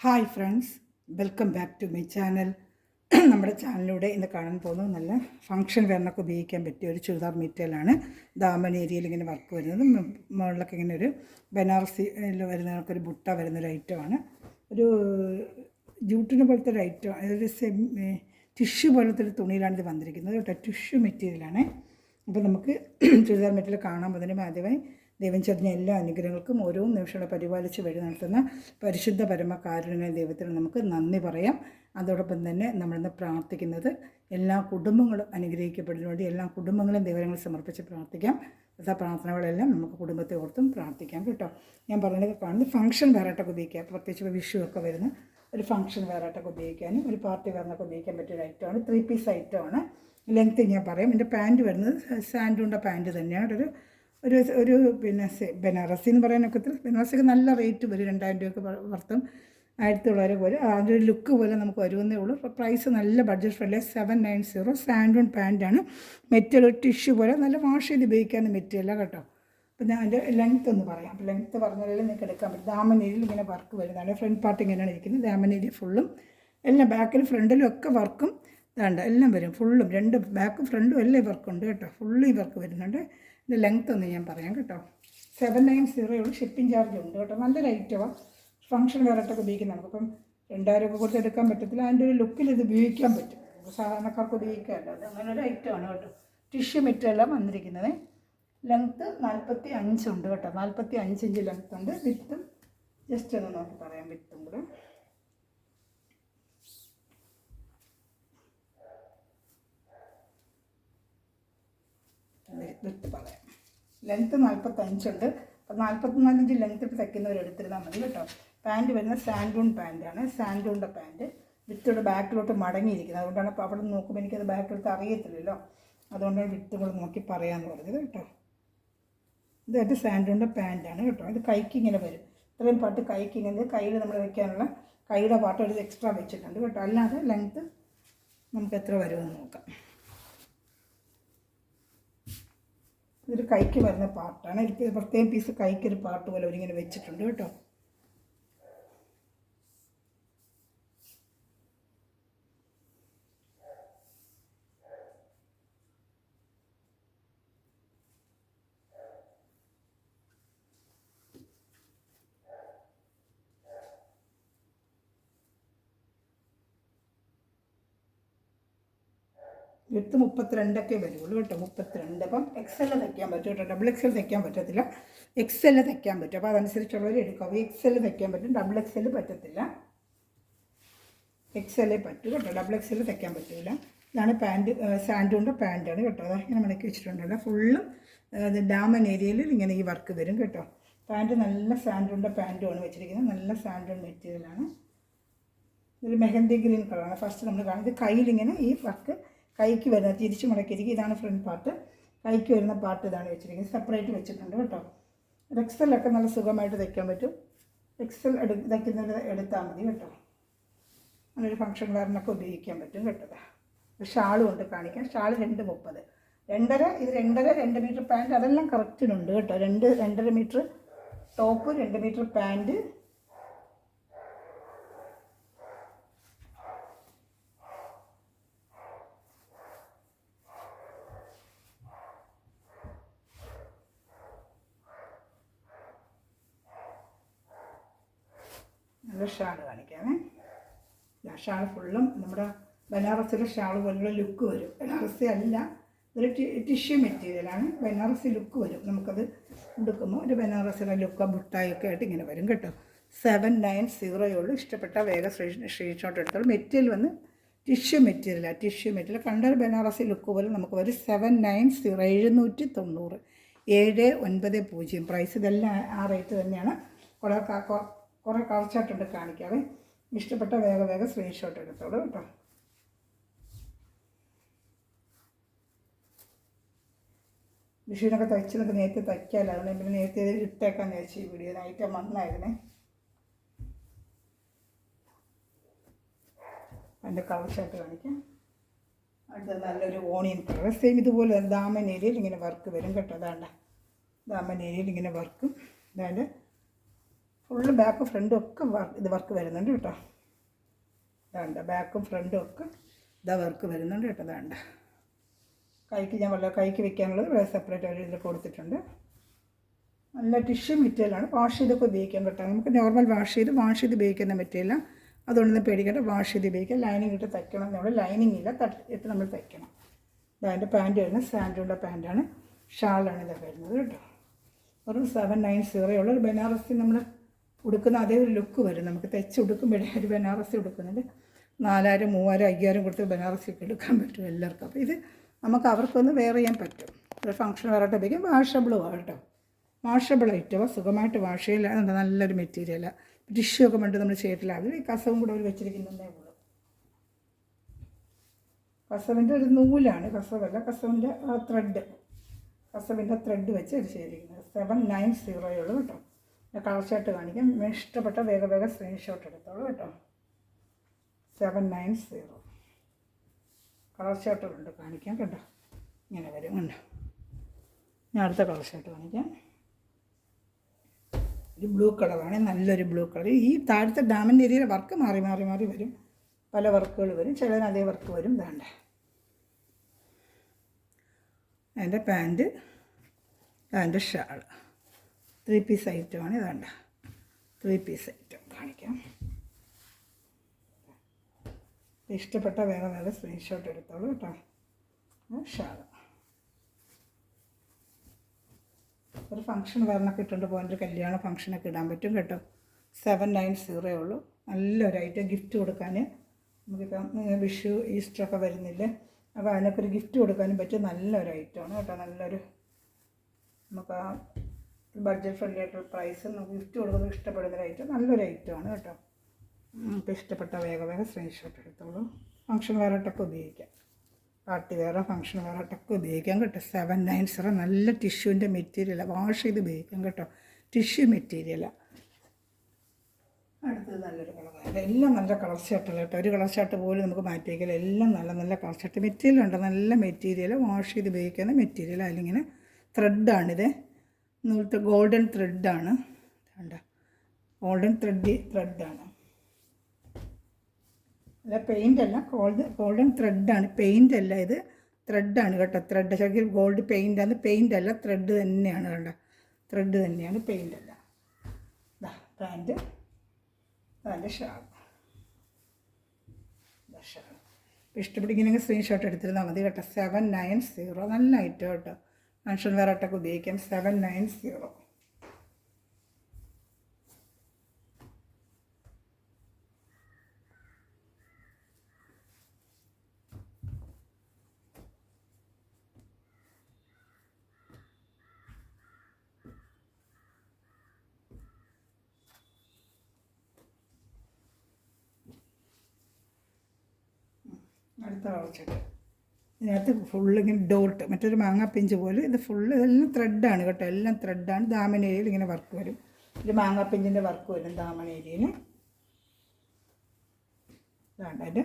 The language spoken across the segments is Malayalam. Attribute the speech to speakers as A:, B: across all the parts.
A: Hi friends, welcome back to my channel. നമ്മുടെ ചാനലിലൂടെ ഇന്ന് കാണാൻ പോകുന്നത് നല്ല ഫങ്ഷൻ വെയറിനൊക്കെ ഉപയോഗിക്കാൻ പറ്റിയ ഒരു ചുരിദാർ മെറ്റീരിയലാണ്. ദാമൻ ഏരിയയിൽ ഇങ്ങനെ വർക്ക് വരുന്നത്, മുകളിലൊക്കെ ഇങ്ങനെ ഒരു ബനാറസിയിൽ വരുന്നതൊക്കെ ഒരു ബുട്ട വരുന്നൊരു ഐറ്റമാണ്. ഒരു ജൂട്ടിനെ പോലത്തെ ഒരു ഐറ്റം, അതൊരു ടിഷ്യൂ പോലത്തെ ഒരു തുണിയിലാണ് ഇത് വന്നിരിക്കുന്നത് കേട്ടോ. ടിഷ്യൂ മെറ്റീരിയലാണ്. അപ്പോൾ നമുക്ക് ചുരിദാർ മെറ്റീരിയൽ കാണാൻ പോകുന്നതിന് ആദ്യമായി ദൈവം ചൊരിഞ്ഞ എല്ലാ അനുഗ്രഹങ്ങൾക്കും ഓരോ നിമിഷങ്ങളെ പരിപാലിച്ച് വഴി നടത്തുന്ന പരിശുദ്ധ പരമകാരുണ്യ ദൈവത്തിന് നമുക്ക് നന്ദി പറയാം. അതോടൊപ്പം തന്നെ നമ്മളിന്ന് പ്രാർത്ഥിക്കുന്നത് എല്ലാ കുടുംബങ്ങളും അനുഗ്രഹിക്കപ്പെടുന്നതിന് വേണ്ടി എല്ലാ കുടുംബങ്ങളും ദൈവങ്ങൾ സമർപ്പിച്ച് പ്രാർത്ഥിക്കാം. ആ പ്രാർത്ഥനകളെല്ലാം നമുക്ക് കുടുംബത്തെ ഓർത്തും പ്രാർത്ഥിക്കാം കേട്ടോ. ഞാൻ പറഞ്ഞത് കാണുന്നത് ഫംഗ്ഷൻ വെയറായിട്ടൊക്കെ ഉപയോഗിക്കാം. പ്രത്യേകിച്ച് വിഷു ഒക്കെ വരുന്ന ഒരു ഫംഗ്ഷൻ വെയറായിട്ടൊക്കെ ഉപയോഗിക്കാനും ഒരു പാർട്ടി വെയറിനൊക്കെ ഉപയോഗിക്കാൻ പറ്റിയൊരു ഐറ്റമാണ്. 3 പീസ് ഐറ്റമാണ്. ലെങ്ത്ത് ഞാൻ പറയാം. എൻ്റെ പാൻറ്റ് വരുന്നത് സാൻഡൂണിൻ്റെ പാൻറ്റ് തന്നെയാണ്. ഒരു ഒരു പിന്നെ ബനാറസി എന്ന് പറയാനൊക്കെ ബനാറസിക്ക് നല്ല റേറ്റ് വരും. 2000 രൂപയൊക്കെ വർത്തും 1000 വരും. അതൊരു ലുക്ക് പോലെ നമുക്ക് വരുമെന്നേ ഉള്ളൂ. പ്രൈസ് നല്ല ബഡ്ജറ്റ് ഫ്രണ്ട്ലി 790. സാൻഡൂൺ പാൻറ്റാണ്. മെറ്റീരിയൽ ടിഷ്യൂ പോലെ നല്ല വാഷ് ചെയ്ത് ഉപയോഗിക്കാവുന്ന മെറ്റീരിയലാണ് കേട്ടോ. അപ്പോൾ ഞാൻ അതിൻ്റെ ലെങ്ത്ത് ഒന്ന് പറയാം. അപ്പോൾ ലെങ്ത്ത് പറഞ്ഞാലേ നിങ്ങൾക്ക് എടുക്കാൻ പറ്റും. ദാമനേരിയിൽ ഇങ്ങനെ വർക്ക് വരുന്നതാണ്. ഫ്രണ്ട് പാർട്ട് ഇങ്ങനെയാണ് ഇരിക്കുന്നത്. ദാമനേരി ഫുള്ളും എല്ലാം ബാക്കിലും ഫ്രണ്ടിലും ഒക്കെ വർക്കും വേണ്ട എല്ലാം വരും. ഫുള്ളും രണ്ട് ബാക്കും ഫ്രണ്ടും എല്ലാം വർക്കുണ്ട് കേട്ടോ. ഫുള്ള് ഈ വർക്ക് വരുന്നുണ്ട്. ഇതിൻ്റെ ലെങ്ത്ത് ഒന്ന് ഞാൻ പറയാം കേട്ടോ. 790 ഷിപ്പിംഗ് ചാർജ് ഉണ്ട് കേട്ടോ. നല്ലൊരു ഐറ്റമാണ്. ഫംഗ്ഷൻ വെയറായിട്ടൊക്കെ ഉപയോഗിക്കുന്നത്. നമുക്കിപ്പം 2000 രൂപ കൊടുത്ത് എടുക്കാൻ പറ്റത്തില്ല. അതിൻ്റെ ഒരു ലുക്കിൽ ഇത് ഉപയോഗിക്കാൻ പറ്റും. സാധാരണക്കാർക്ക് ഉപയോഗിക്കാമല്ലോ. അത് അങ്ങനെ ഒരു ഐറ്റമാണ് കേട്ടോ. ടിഷ്യൂ മെറ്റീരിയലാണ് വന്നിരിക്കുന്നത്. ലെങ്ത്ത് 45 ഉണ്ട് കേട്ടോ. 45 ഇഞ്ച് ലെങ്ത്ത് ഉണ്ട്. വിത്തും ജസ്റ്റ് ഒന്ന് നോക്കി പറയാം. വിത്തും കൂടെ വിത്ത് പറയാം. ലെങ്ത്ത് 45 ഉണ്ട്. അപ്പോൾ 44 ഇഞ്ച് ലെങ്ത്ത് ഇപ്പോൾ തയ്ക്കുന്നവർ എടുത്തിരുന്നാൽ മതി കേട്ടോ. പാൻറ്റ് വരുന്നത് സാൻഡൂൺ പാൻറ്റാണ്. സാൻഡൂണിൻ്റെ പാൻറ്റ് വിത്തോടെ ബാക്കിലോട്ട് മടങ്ങിയിരിക്കുന്നത്. അതുകൊണ്ടാണ് ഇപ്പോൾ അവിടെ നോക്കുമ്പോൾ എനിക്കത് ബാക്കിലോട്ട് അറിയത്തില്ലല്ലോ. അതുകൊണ്ടാണ് വിത്ത് കൂടെ നോക്കി പറയാമെന്ന് പറഞ്ഞത് കേട്ടോ. ഇതായിട്ട് സാൻഡൂണിൻ്റെ പാൻറ്റാണ് കേട്ടോ. ഇത് കൈക്ക് ഇങ്ങനെ വരും. ഇത്രയും പാട്ട് കൈക്ക് ഇങ്ങനെ കയ്യിൽ നമ്മൾ വയ്ക്കാനുള്ള കൈയുടെ പാട്ട് ഒരു എക്സ്ട്രാ വെച്ചിട്ടുണ്ട് കേട്ടോ. അല്ലാതെ ലെങ്ത്ത് നമുക്ക് എത്ര വരുമെന്ന് നോക്കാം. ഇതൊരു കൈക്ക് വരുന്ന പാർട്ടാണ്. എനിക്ക് പ്രത്യേകം പീസ് കൈക്കൊരു പാർട്ട് പോലെ അവരിങ്ങനെ വെച്ചിട്ടുണ്ട് കേട്ടോ. വിത്ത് 32 വരുള്ളൂ കേട്ടോ. 32. അപ്പം XL തയ്ക്കാൻ പറ്റും കേട്ടോ. XXL തയ്ക്കാൻ പറ്റത്തില്ല. XL തയ്ക്കാൻ പറ്റും. അപ്പോൾ അതനുസരിച്ചുള്ളവർ എടുക്കാം. XL തയ്ക്കാൻ പറ്റും. XXL പറ്റത്തില്ല. XL പറ്റും കേട്ടോ. XXL തയ്ക്കാൻ പറ്റില്ല. ഇതാണ് പാൻറ്റ്. സാൻഡൂണിൻ്റെ പാൻറ്റാണ് കേട്ടോ. അതാ ഇങ്ങനെ മടക്കി വെച്ചിട്ടുണ്ടല്ലോ. ഫുള്ളും ഡാമൻ ഏരിയയിൽ ഇങ്ങനെ ഈ വർക്ക് വരും കേട്ടോ. പാൻറ്റ് നല്ല സാൻഡൂണിൻ്റെ പാൻറ്റുമാണ് വെച്ചിരിക്കുന്നത്. നല്ല സാൻഡൂൺ മെറ്റീരിയലാണ്. ഇതൊരു മെഹന്തി ഗ്രീൻ കളറാണ്. ഫസ്റ്റ് നമ്മൾ കാണുന്നത് കയ്യിലിങ്ങനെ ഈ വർക്ക് കൈക്ക് വരുന്ന തിരിച്ച് മുടക്കിയിരിക്കും. ഇതാണ് ഫ്രണ്ട് പാർട്ട്. കൈക്ക് വരുന്ന പാർട്ട് ഇതാണ് വെച്ചിരിക്കുന്നത്. സെപ്പറേറ്റ് വെച്ചിട്ടുണ്ട് കേട്ടോ. XL ഒക്കെ നല്ല സുഖമായിട്ട് തയ്ക്കാൻ പറ്റും. XL തയ്ക്കുന്നത് എടുത്താൽ മതി കേട്ടോ. അങ്ങനൊരു ഫംഗ്ഷൻ വെയറിനൊക്കെ ഉപയോഗിക്കാൻ പറ്റും കേട്ടോ. ഷാളും ഉണ്ട് കാണിക്കാം. ഷാൾ 230. 2.5 ഇത് 2 മീറ്റർ പാൻറ്റ് അതെല്ലാം കറക്റ്റിനുണ്ട് കേട്ടോ. 2.5 മീറ്റർ ടോപ്പ്, 2 മീറ്റർ പാൻറ്റ്. നല്ല ഷാൾ കാണിക്കാമേ. ഷാൾ ഫുള്ളും നമ്മുടെ ബനാറസിലെ ഷാൾ പോലുള്ള ലുക്ക് വരും. ബനാറസി അല്ല, ഇതൊരു ടിഷ്യൂ മെറ്റീരിയലാണ്. ബനാറസി ലുക്ക് വരും. നമുക്കത് എടുക്കുമ്പോൾ ഒരു ബനാറസിലെ ലുക്ക് ബുട്ടായൊക്കെ ആയിട്ട് ഇങ്ങനെ വരും കേട്ടോ. 790 ഇഷ്ടപ്പെട്ട വേഗം സ്ക്രീൻഷോട്ട് എടുത്തോളൂ. മെറ്റീരിയൽ വന്ന് ടിഷ്യൂ മെറ്റീരിയലാണ്. ടിഷ്യൂ മെറ്റീരിയൽ കണ്ടൊരു ബനാറസി ലുക്ക് പോലെ നമുക്ക് വരും. 790 790 790. പ്രൈസ് ഇതെല്ലാം ആ റേറ്റ് തന്നെയാണ്. കുറേ കളർച്ചാട്ടുണ്ട് കാണിക്കാവേ. ഇഷ്ടപ്പെട്ട വേഗം സ്ക്രീൻഷോട്ട് എടുത്തോളൂ കേട്ടോ. വിഷുവിനൊക്കെ തയ്ച്ചതൊക്കെ നേരത്തെ തയ്ക്കാമല്ലോ. അതുകൊണ്ട് പിന്നെ നേരത്തെ ഇട്ടേക്കാൻ വിചാരിച്ചു ഈ വീഡിയോ. ഐറ്റം വന്നായിരുന്നേ. അതിൻ്റെ കളർച്ചായിട്ട് കാണിക്കാം. അടുത്തത് നല്ലൊരു ഓണിയൻ കളർ. സെയിം ഇതുപോലെ ദാമൻ ഏരിയയിൽ ഇങ്ങനെ വർക്ക് വരും കേട്ടോ. അതാണ്ട ദാമൻ ഏരിയയിൽ ഇങ്ങനെ വർക്കും. അതായത് ഫുള്ള് ബാക്കും ഫ്രണ്ടും ഒക്കെ ഇത് വർക്ക് വരുന്നുണ്ട് കേട്ടോ. ഇതാണ്ട ബാക്കും ഫ്രണ്ടും ഒക്കെ ഇതാ വർക്ക് വരുന്നുണ്ട് കേട്ടോ. ഇതാണ്ട കൈക്ക് ഞാൻ കൈക്ക് വെക്കാനുള്ളത് വേറെ സെപ്പറേറ്റ് ഒരു ഇതിൽ കൊടുത്തിട്ടുണ്ട്. നല്ല ടിഷ്യൂ മെറ്റീരിയലാണ്. വാഷ് ചെയ്തൊക്കെ ഉപയോഗിക്കാൻ കേട്ടോ. നമുക്ക് നോർമൽ വാഷ് ചെയ്ത് ഉപയോഗിക്കുന്ന മെറ്റീരിയലാണ്. അതുകൊണ്ടൊന്നും പേടിക്കേണ്ട, വാഷ് ചെയ്ത് ഉപയോഗിക്കാം. ലൈനിങ് ഇട്ട് തയ്ക്കണം. നമ്മൾ ലൈനിങ് ഇല്ല, ഇട്ട് നമ്മൾ തയ്ക്കണം. ഇതതിൻ്റെ പാൻറ്റ് വരുന്നത് സാൻഡുള്ള പാൻറ്റാണ്. ഷാളാണ് ഇതൊക്കെ വരുന്നത് കേട്ടോ. ഒരു 790 ഉള്ള ഒരു ബനാറസി നമ്മൾ ഉടുക്കുന്ന അതേ ഒരു ലുക്ക് വരും. നമുക്ക് തെച്ച് ഉടുക്കുമ്പോഴേ ഒരു ബനാറസി ഉടുക്കുന്നുണ്ട് 4000, 3000, 5000 കൊടുത്ത് ബനാറസിയൊക്കെ എടുക്കാൻ പറ്റും എല്ലാവർക്കും. അപ്പോൾ ഇത് നമുക്ക് അവർക്കൊന്ന് വെയർ ചെയ്യാൻ പറ്റും. ഒരു ഫംഗ്ഷൻ വേറായിട്ട് ഉപയോഗിക്കും. വാഷബിളും കേട്ടോ. വാഷബിൾ ഐറ്റമാണ്. സുഖമായിട്ട് വാഷ് ചെയ്യലാണ്. നല്ലൊരു മെറ്റീരിയലാണ്. ടിഷ്യൂ ഒക്കെ വേണ്ടി നമ്മൾ ചെയ്തിട്ടില്ല. അതിൽ ഈ കസവും കൂടെ അവർ വെച്ചിരിക്കുന്നതേ ഉള്ളൂ. കസവിൻ്റെ ഒരു നൂലാണ്, കസവല്ല, കസവിൻ്റെ ത്രെഡ്, കസവിൻ്റെ ത്രെഡ് വെച്ച് അത് ചെയ്തിരിക്കുന്നത്. 790 ഉള്ളൂ കേട്ടോ. കളർ ഷർട്ട് കാണിക്കാം. ഇഷ്ടപ്പെട്ട വേഗം സ്ക്രീൻഷോട്ട് എടുത്തോളൂ കേട്ടോ. 790 കളർ ഷർട്ടുകളുണ്ട്, കാണിക്കാം കേട്ടോ. ഇങ്ങനെ വരും കണ്ടോ. ഞാൻ അടുത്ത കളർ ഷർട്ട് കാണിക്കാം. ഒരു ബ്ലൂ കളറാണ്, നല്ലൊരു ബ്ലൂ കളർ. ഈ താഴത്തെ ഡാമിൻ്റെ ഏരിയയിൽ വർക്ക് മാറി വരും. പല വർക്കുകൾ വരും, ചിലതിന് അതേ വർക്ക് വരും. വേണ്ട അതിൻ്റെ പാൻറ്റ് ഷാൾ 3 പീസ് ഐറ്റമാണ്. ഇതാണ്ട 3 പീസ് ഐറ്റം കാണിക്കാം. ഇഷ്ടപ്പെട്ട വേഗം സ്ക്രീൻഷോട്ട് എടുത്തോളൂ കേട്ടോ. ഷാൾ ഒരു ഫംഗ്ഷൻ വരണൊക്കെ ഇട്ടുകൊണ്ട് പോകാൻ, ഒരു കല്യാണ ഫംഗ്ഷനൊക്കെ ഇടാൻ പറ്റും കേട്ടോ. 790 ഉള്ളൂ. നല്ലൊരു ഐറ്റം ഗിഫ്റ്റ് കൊടുക്കാൻ. നമുക്കിപ്പം വിഷു ഈസ്റ്ററൊക്കെ വരുന്നില്ലേ, അപ്പോൾ അതിനൊക്കെ ഒരു ഗിഫ്റ്റ് കൊടുക്കാനും പറ്റും. നല്ലൊരു ഐറ്റമാണ് കേട്ടോ. നല്ലൊരു നമുക്ക് ആ ബഡ്ജറ്റ് ഫ്രണ്ട്ലി ആയിട്ടുള്ള പ്രൈസ് നമുക്ക് ഗിഫ്റ്റ് കൊടുക്കുന്നത് ഇഷ്ടപ്പെടുന്നൊരു ഐറ്റം. നല്ലൊരു ഐറ്റമാണ് കേട്ടോ. നമുക്ക് ഇഷ്ടപ്പെട്ട വേഗം സ്ക്രീൻഷോട്ട് എടുത്തോളൂ. ഫംഗ്ഷൻ വേറായിട്ടൊക്കെ ഉപയോഗിക്കാം. പാർട്ടി വേറെ ഫംഗ്ഷൻ വേറായിട്ടൊക്കെ ഉപയോഗിക്കാം കേട്ടോ. 790 നല്ല ടിഷ്യൂവിൻ്റെ മെറ്റീരിയലാണ്. വാഷ് ചെയ്ത് ഉപയോഗിക്കാം കേട്ടോ. ടിഷ്യൂ മെറ്റീരിയലാണ്. അടുത്തത് നല്ലൊരു കളറാണ്. എല്ലാം നല്ല കളർ ഷർട്ടുകൾ കേട്ടോ. ഒരു കളർ ഷർട്ട് പോലും നമുക്ക് മാറ്റി വയ്ക്കില്ല. എല്ലാം നല്ല കളർ ഷർട്ട് മെറ്റീരിയലുണ്ട്. നല്ല മെറ്റീരിയൽ, വാഷ് ചെയ്ത് ഉപയോഗിക്കുന്ന മെറ്റീരിയൽ. അതിലിങ്ങനെ ത്രെഡാണിത്, നൂലത്തെ ഗോൾഡൻ ത്രെഡാണ്. ഗോൾഡൻ ത്രെഡാണ്. അല്ല പെയിൻ്റ് അല്ല, ഗോൾഡൻ ത്രെഡാണ്, പെയിൻ്റ് അല്ല. ഇത് ത്രെഡാണ് കേട്ടോ. ത്രെഡ് ശരിക്കും ഗോൾഡ് പെയിൻ്റാണ്, പെയിൻ്റ് അല്ല, ത്രെഡ് തന്നെയാണ് കേട്ടോ. ത്രെഡ് തന്നെയാണ്, പെയിൻ്റ് അല്ല. Pant shawl. ഇഷ്ടപ്പെട്ടിങ്ങനെ സ്ക്രീൻഷോട്ട് എടുത്തിരുന്നാൽ മതി കേട്ടോ. 790 നല്ല ഐറ്റം കേട്ടോ. ഫംഗ്ഷൻ വേറായിട്ടൊക്കെ ഉപയോഗിക്കാം. 790. അടുത്ത കളർ ഇതിനകത്ത് ഫുള്ളിങ്ങനെ ഡോട്ട്, മറ്റൊരു മാങ്ങാപ്പിഞ്ച് പോലെ. ഇത് ഫുള്ള് ഇതെല്ലാം ത്രെഡാണ് കേട്ടോ. എല്ലാം ത്രെഡാണ്. ദാമൻ ഏരിയയിൽ ഇങ്ങനെ വർക്ക് വരും. ഒരു മാങ്ങാപ്പിഞ്ചിൻ്റെ വർക്ക് വരും ദാമൻ ഏരിയയിൽ. ഇതാണ് അതിൻ്റെ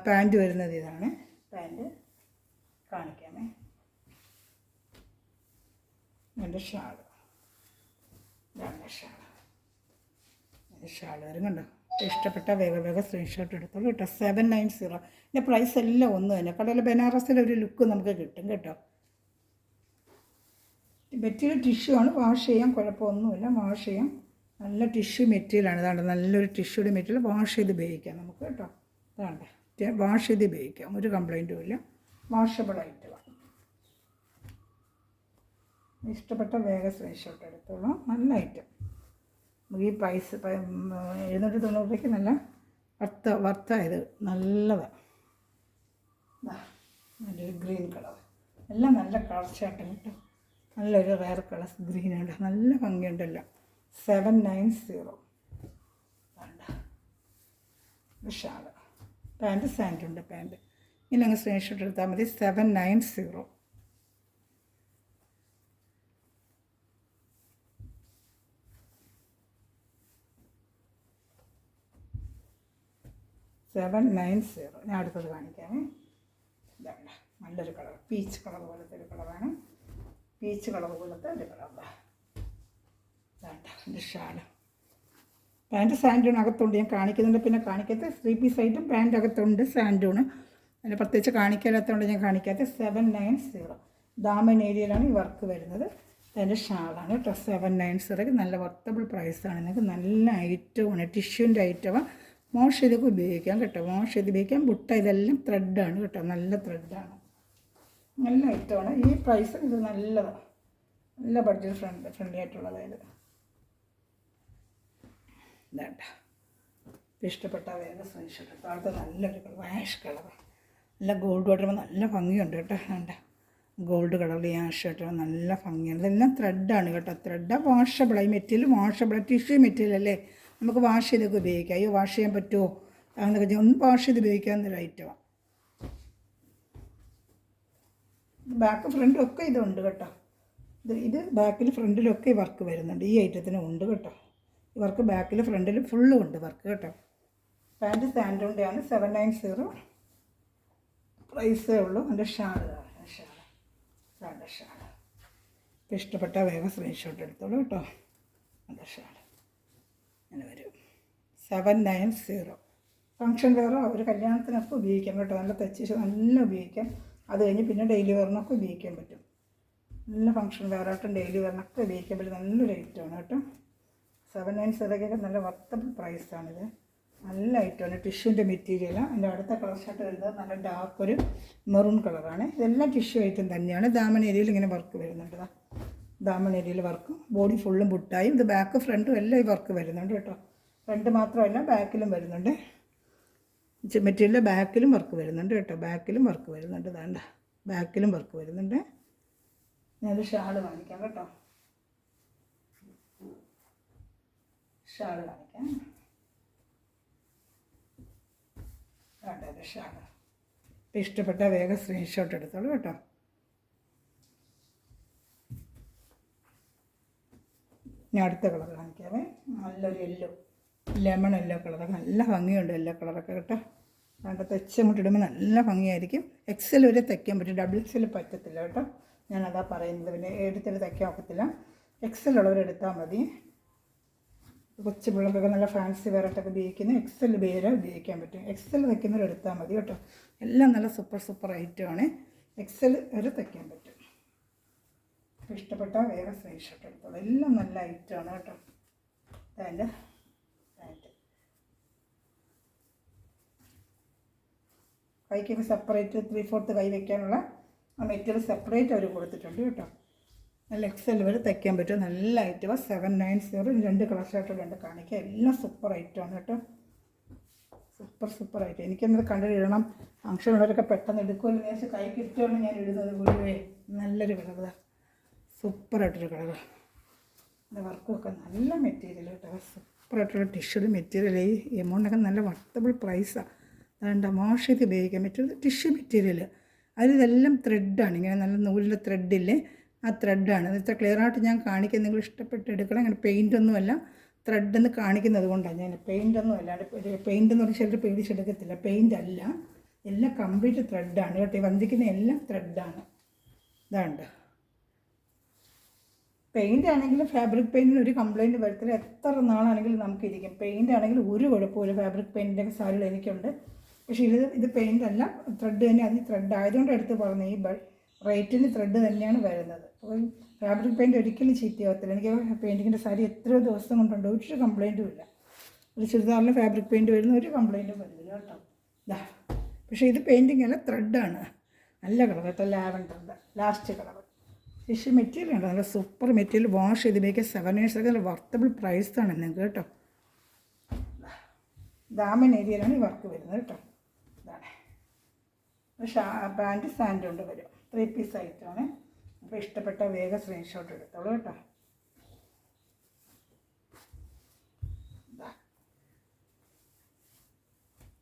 A: പാൻറ്റ് വരുന്നത്. ഇതാണ് പാൻറ്റ്, കാണിക്കാമേ. എൻ്റെ ഷാൾ, ഇതാണ് ഷാൾ വരും കണ്ടോ. ഇഷ്ടപ്പെട്ട വേഗം സ്ക്രീൻഷോട്ട് എടുത്തോളൂ കേട്ടോ. 790. ഇതിൻ്റെ പ്രൈസ് എല്ലാം ഒന്ന് തന്നെ. കടയിൽ ബനാറസിലെ ഒരു ലുക്ക് നമുക്ക് കിട്ടും കേട്ടോ. മെറ്റീരിയൽ ടിഷ്യൂ ആണ്, വാഷ് ചെയ്യാൻ കുഴപ്പമൊന്നുമില്ല. വാഷ് ചെയ്യാം. നല്ല ടിഷ്യൂ മെറ്റീരിയലാണ്. ഇതാണ് നല്ലൊരു ടിഷ്യൂടെ മെറ്റീരിയൽ. വാഷ് ചെയ്ത് ഉപയോഗിക്കാം നമുക്ക് കേട്ടോ. ഇതാണ് വാഷ് ചെയ്ത് ഉപയോഗിക്കാം, ഒരു കംപ്ലൈൻറ്റും ഇല്ല. വാഷബിൾ ഐറ്റമാണ്. ഇഷ്ടപ്പെട്ട വേഗം സ്ക്രീൻഷോട്ട് എടുത്തോളൂ. നല്ല ഐറ്റം. നമുക്ക് ഈ പ്രൈസ് 790 രൂപയ്ക്ക് നല്ല വർത്തായത് നല്ലതാണ്. നല്ലൊരു ഗ്രീൻ കളർ. എല്ലാം നല്ല കളർ ഷർട്ടും കേട്ടോ. നല്ലൊരു റയർ കളർ ഗ്രീനുണ്ട്. നല്ല ഭംഗിയുണ്ടല്ലോ. 790. ഷാൾ, പാൻറ്റ് സാൻഡുണ്ട്. പാൻറ്റ് ഇനി അങ്ങ് സ്ക്രീൻഷോട്ട് എടുത്താൽ മതി. 790. 790. ഞാൻ അടുത്തത് കാണിക്കാമേ. ഇതാണ് നല്ലൊരു കളർ, പീച്ച് കളർ പോലത്തെ ഒരു കളറാണ്. പീച്ച് കളർ പോലത്തെ ഒരു കളറാണ്. ഇതാണ് എൻ്റെ ഷാൾ. പാൻറ്റ് സാൻഡൂൺ അകത്തുണ്ട്, ഞാൻ കാണിക്കുന്നുണ്ട്, പിന്നെ കാണിക്കാത്ത 3 പീസ് ആയിട്ടും പാൻറ്റ് അകത്തുണ്ട് സാൻഡൂണ്. അതിന് പ്രത്യേകിച്ച് കാണിക്കാത്തതുകൊണ്ട് ഞാൻ കാണിക്കാത്ത 790 ദാമൻ ഏരിയയിലാണ് ഈ വർക്ക് വരുന്നത്. അതിൻ്റെ ഷാളാണ് കേട്ടോ. 790 നല്ല വർത്തബിൾ പ്രൈസാണ്. നിങ്ങൾക്ക് നല്ല ഐറ്റമാണ്, ടിഷ്യൂൻ്റെ ഐറ്റമാണ്. വാഷ് ചെയ്തൊക്കെ ഉപയോഗിക്കാം കേട്ടോ. വാഷ് ചെയ്ത് ഉപയോഗിക്കാം. ബുട്ട ഇതെല്ലാം ത്രെഡാണ് കേട്ടോ, നല്ല ത്രെഡാണ്, നല്ല ഐറ്റമാണ്. ഈ പ്രൈസ് ഇത് നല്ലതാണ്, നല്ല ബഡ്ജറ്റ് ഫ്രണ്ട്ലി ആയിട്ടുള്ളതായത്. ഇതാണ്ട ഇഷ്ടപ്പെട്ട വേറെ സ്ക്രീൻഷോട്ട്. താഴത്തെ നല്ലൊരു വാഷ് കളർ, നല്ല ഗോൾഡ് വാട്ടർ, നല്ല ഭംഗിയുണ്ട് കേട്ടോ. വേണ്ട ഗോൾഡ് കളറിൽ ഈ ആഷ് കേട്ടോ, നല്ല ഭംഗിയാണ്. ഇതെല്ലാം ത്രെഡാണ് കേട്ടോ, ത്രെഡാണ്. വാഷബിളായി മെറ്റീരിയൽ, വാഷബിൾ ടിഷ്യൂ മെറ്റീരിയൽ അല്ലേ, നമുക്ക് വാഷ് ചെയ്തൊക്കെ ഉപയോഗിക്കാം. അയ്യോ വാഷ് ചെയ്യാൻ പറ്റുമോ അങ്ങനെയൊക്കെ ഒന്ന് വാഷ് ചെയ്ത് ഉപയോഗിക്കാവുന്നൊരു ഐറ്റമാണ്. ബാക്ക് ഫ്രണ്ടും ഒക്കെ ഇതുണ്ട് കേട്ടോ. ഇത് ബാക്കിൽ ഫ്രണ്ടിലൊക്കെ വർക്ക് വരുന്നുണ്ട്. ഈ ഐറ്റത്തിന് ഉണ്ട് കേട്ടോ. ഈ വർക്ക് ബാക്കിൽ ഫ്രണ്ടിൽ ഫുള്ളും ഉണ്ട് വർക്ക് കേട്ടോ. പാൻറ്റ് സാൻഡൂണിൻ്റെയാണ് 790 പ്രൈസേ ഉള്ളൂ. എൻ്റെ ഷാള് ഷാള് ഇഷ്ടപ്പെട്ട വേഗം സ്ക്രീൻഷോട്ട് എടുത്തോളൂ കേട്ടോ. എൻ്റെ ഷാള് അങ്ങനെ വരും 790. ഫങ്ഷൻ വെയറോ ഒരു കല്യാണത്തിനൊക്കെ ഉപയോഗിക്കാം കേട്ടോ. നല്ല തെച്ച് നല്ല ഉപയോഗിക്കാം. അത് കഴിഞ്ഞ് പിന്നെ ഡെയിലി വെയറിനൊക്കെ ഉപയോഗിക്കാൻ പറ്റും. നല്ല ഫങ്ഷൻ വെയറായിട്ടും ഡെയിലി വെയറിനൊക്കെ ഉപയോഗിക്കാൻ പറ്റും. നല്ലൊരു ഐറ്റമാണ് കേട്ടോ. 790 നല്ല വർത്തബിൾ പ്രൈസാണിത്. നല്ല ഐറ്റമാണ്, ടിഷ്യൂൻ്റെ മെറ്റീരിയലാണ്. എൻ്റെ അടുത്ത കളർ ഷർട്ട് വരുന്നത് നല്ല ഡാർക്ക് ഒരു മെറൂൺ കളറാണ്. ഇതെല്ലാം ടിഷ്യൂ ഐറ്റം തന്നെയാണ്. ദാമൻ ഏരിയയിൽ ഇങ്ങനെ വർക്ക് വരുന്നുണ്ട്. ദാമൻ ഏരിയയിൽ വർക്കും ബോഡി ഫുള്ളും ബുട്ടായും. ഇത് ബാക്ക് ഫ്രണ്ടും എല്ലാം ഈ വർക്ക് വരുന്നുണ്ട് കേട്ടോ. ഫ്രണ്ട് മാത്രമല്ല ബാക്കിലും വരുന്നുണ്ട്. മെറ്റീരിയലിൻ്റെ ബാക്കിലും വർക്ക് വരുന്നുണ്ട് കേട്ടോ. ബാക്കിലും വർക്ക് വരുന്നുണ്ട്. വേണ്ട ബാക്കിലും വർക്ക് വരുന്നുണ്ട്. ഞാനൊരു ഷാള് കാണിക്കാം കേട്ടോ. ഷാള് കാണിക്കാം. വേണ്ടത് ഷാള്. ഇപ്പം ഇഷ്ടപ്പെട്ട വേഗം സ്ക്രീൻഷോട്ട് എടുത്തോളൂ കേട്ടോ. ഞാൻ അടുത്ത കളർ കാണിക്കാമേ. നല്ലൊരു യെല്ലോ, ലെമൺ യെല്ലോ കളർ, നല്ല ഭംഗിയുണ്ട് യെല്ലോ കളറൊക്കെ കേട്ടോ. വേണ്ട തെച്ചങ്ങോട്ട് ഇടുമ്പോൾ നല്ല ഭംഗിയായിരിക്കും. എക്സൽ വരെ തയ്ക്കാൻ പറ്റും, ഡബിൾ എക്സൽ പറ്റത്തില്ല കേട്ടോ. ഞാനതാ പറയുന്നത്. പിന്നെ എടുത്തിൽ തയ്ക്കാൻ ഒക്കത്തില്ല. എക്സൽ ഉള്ളവരെടുത്താൽ മതി. കൊച്ചു പിള്ളേർക്കൊക്കെ നല്ല ഫാൻസി വെയറായിട്ടൊക്കെ ഉപയോഗിക്കുന്ന എക്സൽ വേറെ ഉപയോഗിക്കാൻ പറ്റും. എക്സൽ തയ്ക്കുന്നവരെടുത്താൽ മതി കേട്ടോ. എല്ലാം നല്ല സൂപ്പർ ഐറ്റമാണ്. എക്സൽ വരെ തയ്ക്കാൻ പറ്റും. ഇഷ്ടപ്പെട്ട വേറെ സ്ക്രീൻഷോട്ട് എടുത്തോളൂ. എല്ലാം നല്ല ഐറ്റമാണ് കേട്ടോ. അതിൻ്റെ പാൻറ്റ് കൈക്കൊക്കെ സെപ്പറേറ്റ് 3/4 കൈ വയ്ക്കാനുള്ള ആ മെറ്റീരിയൽ സെപ്പറേറ്റ് അവർ കൊടുത്തിട്ടുണ്ട് കേട്ടോ. നല്ല എക്സൽ വരെ തയ്ക്കാൻ പറ്റും. നല്ല ഐറ്റമാണ്. 790. 2 കളർ ഷർട്ടുകൾ ഉണ്ട് കാണിക്കുക. എല്ലാം സൂപ്പർ ഐറ്റമാണ് കേട്ടോ. Super item. എനിക്കെന്നത് കണ്ടിടണം. ഫംഗ്ഷൻ ഉള്ളവരൊക്കെ പെട്ടെന്ന് എടുക്കുമല്ലോ എന്ന് കൈക്ക് ഇഷ്ടമാണ് ഞാൻ ഇടുന്നത്. ഗുരുവേ നല്ലൊരു കളർ, സൂപ്പറായിട്ടൊരു കളർ. എൻ്റെ വർക്കൊക്കെ നല്ല മെറ്റീരിയൽ കേട്ടോ. സൂപ്പറായിട്ടുള്ള ടിഷ്യൂ മെറ്റീരിയൽ. ഈ എമൗണ്ടൊക്കെ നല്ല വർത്തബിൾ പ്രൈസാണ്. അതുകൊണ്ട് വാഷ് ചെയ്ത് ഉപയോഗിക്കാൻ പറ്റും. ടിഷ്യൂ മെറ്റീരിയൽ അതിലിതെല്ലാം ത്രെഡാണ്. ഇങ്ങനെ നല്ല നൂലിൻ്റെ ത്രെഡില്ലേ, ആ ത്രെഡാണ്. ഇത്ര ക്ലിയർ ആയിട്ട് ഞാൻ കാണിക്കാൻ നിങ്ങൾ ഇഷ്ടപ്പെട്ട് എടുക്കണം. അങ്ങനെ പെയിൻ്റൊന്നുമല്ല, ത്രെഡെന്ന് കാണിക്കുന്നത് കൊണ്ടാണ് ഞാൻ. പെയിൻ്റൊന്നും അല്ലാണ്ട് പെയിൻ്റ് എന്ന് പറഞ്ഞാൽ ചിലർ പേടിച്ചെടുക്കത്തില്ല. പെയിൻ്റ് അല്ല, എല്ലാം കംപ്ലീറ്റ് ത്രെഡാണ് കേട്ടോ. ഈ വന്നിരിക്കുന്ന എല്ലാം ത്രെഡാണ്. ഇതാണ്ട് പെയിൻ്റ് ആണെങ്കിലും ഫാബ്രിക് പെയിൻറ്റിന് ഒരു കംപ്ലയിൻറ്റ് വരത്തില്ല. എത്ര നാളാണെങ്കിലും നമുക്കിരിക്കും. പെയിൻ്റ് ആണെങ്കിൽ ഒരു കുഴപ്പമില്ല. ഫാബ്രിക് പെയിൻറ്റിൻ്റെ സാരികൾ എനിക്കുണ്ട്. പക്ഷേ ഇത് പെയിൻ്റ് അല്ല, ത്രെഡ് തന്നെ. അതിന് ത്രെഡ് ആയതുകൊണ്ട് എടുത്ത് പറഞ്ഞു. ഈ റേറ്റിന് ത്രെഡ് തന്നെയാണ് വരുന്നത്. അപ്പോൾ ഫാബ്രിക് പെയിൻറ്റ് ഒരിക്കലും ചീത്തയാവത്തില്ല. എനിക്ക് പെയിൻറ്റിങ്ങിൻ്റെ സാരി എത്രയോ ദിവസം കൊണ്ടുണ്ട്, ഒരു കംപ്ലയിൻറ്റും ഇല്ല. ഒരു ചുരിദാറിൽ ഫാബ്രിക് പെയിൻറ്റ് വരുന്ന ഒരു കംപ്ലയിൻറ്റും വരുന്നില്ല കേട്ടോ. ഇതാ പക്ഷേ ഇത് പെയിൻറ്റിങ് അല്ല, ത്രെഡാണ്. നല്ല കളർ കേട്ടോ. ലാവൻഡറിൻ്റെ ലാസ്റ്റ് കളർ. ടിഷ്യൂ മെറ്റീരിയൽ ഉണ്ട്, നല്ല സൂപ്പർ മെറ്റീരിയൽ. വാഷ് ചെയ്ത് ഉപയോഗിക്കാൻ 790 നല്ല വർത്തബിൾ പ്രൈസാണ് നിങ്ങൾക്ക് കേട്ടോ. ദാമൻ ഏരിയയിലാണ് ഈ വർക്ക് വരുന്നത് കേട്ടോ. ഇതാണ് പാൻറ്റ് സാൻഡൂണ്ട് വരും. 3 പീസ് ഐറ്റമാണ്. അപ്പോൾ ഇഷ്ടപ്പെട്ട വേഗം സ്ക്രീൻഷോട്ട് എടുത്തോളൂ കേട്ടോ.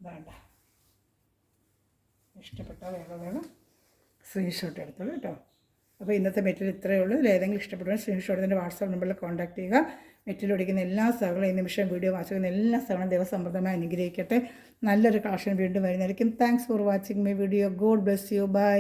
A: വേണ്ട ഇഷ്ടപ്പെട്ട വേഗം സ്ക്രീൻഷോട്ട് എടുത്തോളൂ കേട്ടോ. അപ്പോൾ ഇന്നത്തെ മെറ്റീരിയൽ ഇത്രയേ ഉള്ളൂ. ഇതിലേതെങ്കിലും ഇഷ്ടപ്പെടുന്ന സ്ക്രീൻഷോട്ട് എൻ്റെ വാട്സാപ്പ് നമ്പറിൽ കോൺടാക്ട് ചെയ്യുക. മെറ്റീരിയൽ ഒടിക്കുന്ന എല്ലാ സഹകളും ഈ നിമിഷം വീഡിയോ വായിക്കുന്ന എല്ലാ സഹകളും ദൈവസമൃദ്ധമായി അനുഗ്രഹിക്കട്ടെ. നല്ലൊരു കളക്ഷൻ വീണ്ടും വരുന്നതായിരിക്കും. Thanks for watching my video. God bless you. By.